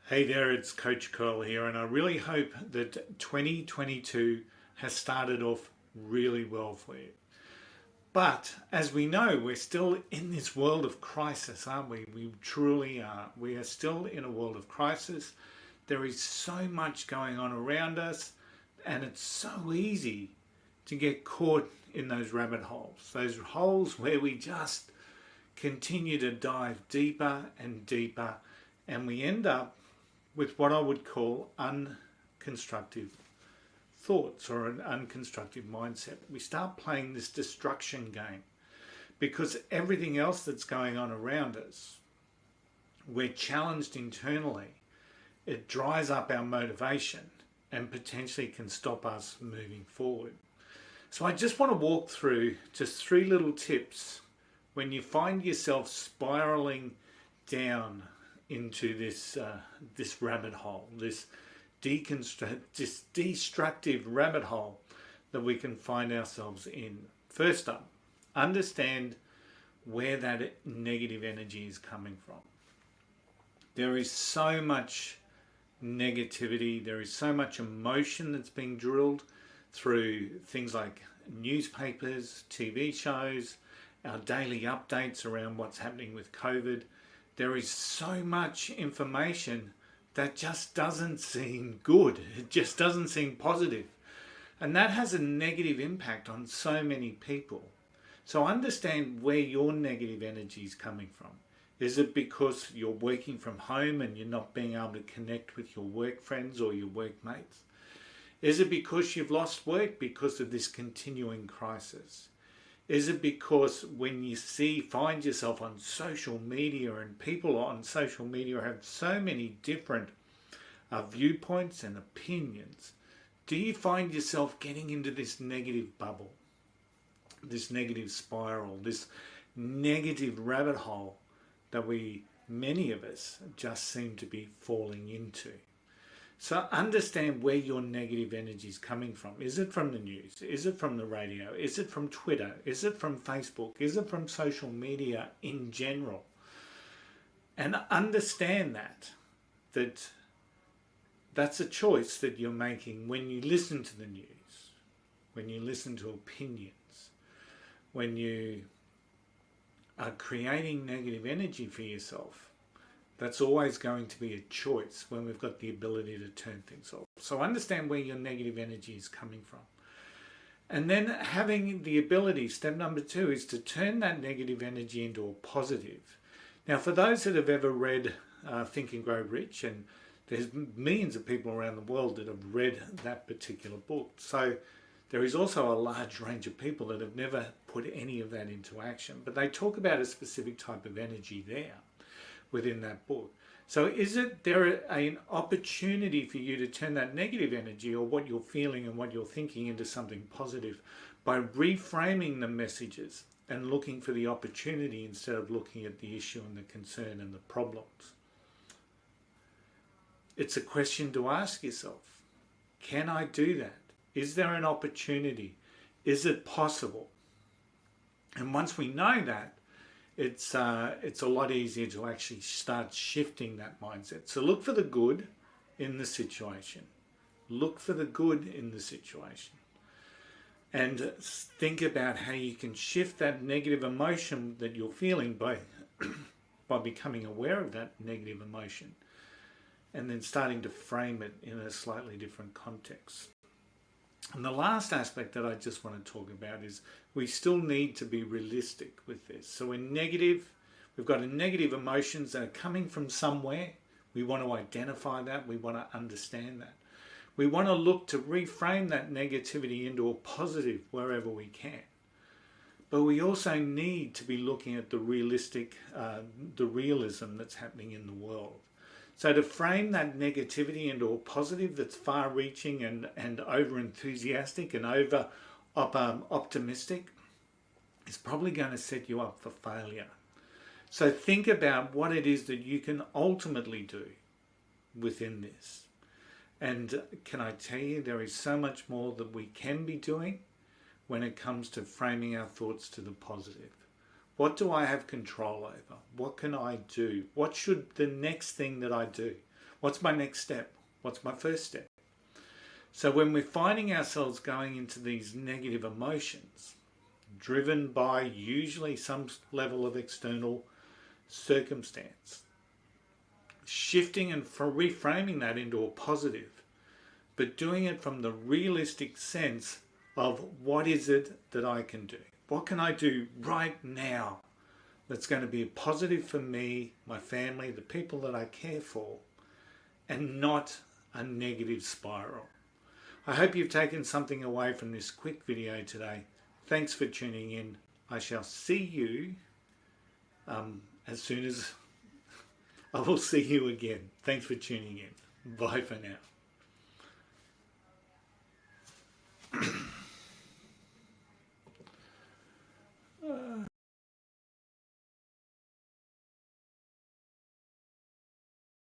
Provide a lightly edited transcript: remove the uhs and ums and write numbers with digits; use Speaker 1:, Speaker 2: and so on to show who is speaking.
Speaker 1: Hey there, it's Coach Curl here, and I really hope that 2022 has started off really well for you. But as we know, we're still in this world of crisis, aren't we? We truly are. We are still in a world of crisis. There is so much going on around us, and it's so easy to get caught in those holes where we just continue to dive deeper and deeper, and we end up with what I would call unconstructive thoughts or an unconstructive mindset. We start playing this destruction game because everything else that's going on around us, we're challenged internally. It dries up our motivation and potentially can stop us moving forward. So I just want to walk through just 3 little tips when you find yourself spiraling down into this rabbit hole, this destructive rabbit hole that we can find ourselves in. First up, understand where that negative energy is coming from. There is so much negativity, there is so much emotion that's being drilled through things like newspapers, TV shows, our daily updates around what's happening with COVID. There is so much information that just doesn't seem good. It just doesn't seem positive. And that has a negative impact on so many people. So understand where your negative energy is coming from. Is it because you're working from home and you're not being able to connect with your work friends or your workmates? Is it because you've lost work because of this continuing crisis? Is it because when you find yourself on social media, and people on social media have so many different viewpoints and opinions, do you find yourself getting into this negative bubble, this negative spiral, this negative rabbit hole that many of us just seem to be falling into? So understand where your negative energy is coming from. Is it from the news? Is it from the radio? Is it from Twitter? Is it from Facebook? Is it from social media in general? And understand that's a choice that you're making when you listen to the news, when you listen to opinions, when you are creating negative energy for yourself. That's always going to be a choice when we've got the ability to turn things off. So understand where your negative energy is coming from. And then having the ability, step number 2, is to turn that negative energy into a positive. Now, for those that have ever read Think and Grow Rich, and there's millions of people around the world that have read that particular book. So there is also a large range of people that have never put any of that into action. But they talk about a specific type of energy there within that book. So is there an opportunity for you to turn that negative energy, or what you're feeling and what you're thinking, into something positive by reframing the messages and looking for the opportunity instead of looking at the issue and the concern and the problems? It's a question to ask yourself. Can I do that? Is there an opportunity? Is it possible? And once we know that, it's a lot easier to actually start shifting that mindset. So look for the good in the situation. Look for the good in the situation. And think about how you can shift that negative emotion that you're feeling by becoming aware of that negative emotion, and then starting to frame it in a slightly different context. And the last aspect that I just want to talk about is we still need to be realistic with this. So we've got negative emotions that are coming from somewhere. We want to identify that. We want to understand that. We want to look to reframe that negativity into a positive wherever we can. But we also need to be looking at the realism that's happening in the world. So to frame that negativity into a positive that's far-reaching and over-enthusiastic and over-optimistic is probably going to set you up for failure. So think about what it is that you can ultimately do within this. And can I tell you, there is so much more that we can be doing when it comes to framing our thoughts to the positive. What do I have control over? What can I do? What should the next thing that I do? What's my next step? What's my first step? So when we're finding ourselves going into these negative emotions, driven by usually some level of external circumstance, shifting and reframing that into a positive, but doing it from the realistic sense of what is it that I can do? What can I do right now that's going to be positive for me, my family, the people that I care for, and not a negative spiral? I hope you've taken something away from this quick video today. Thanks for tuning in. I shall see you as soon as I will see you again. Thanks for tuning in. Bye for now.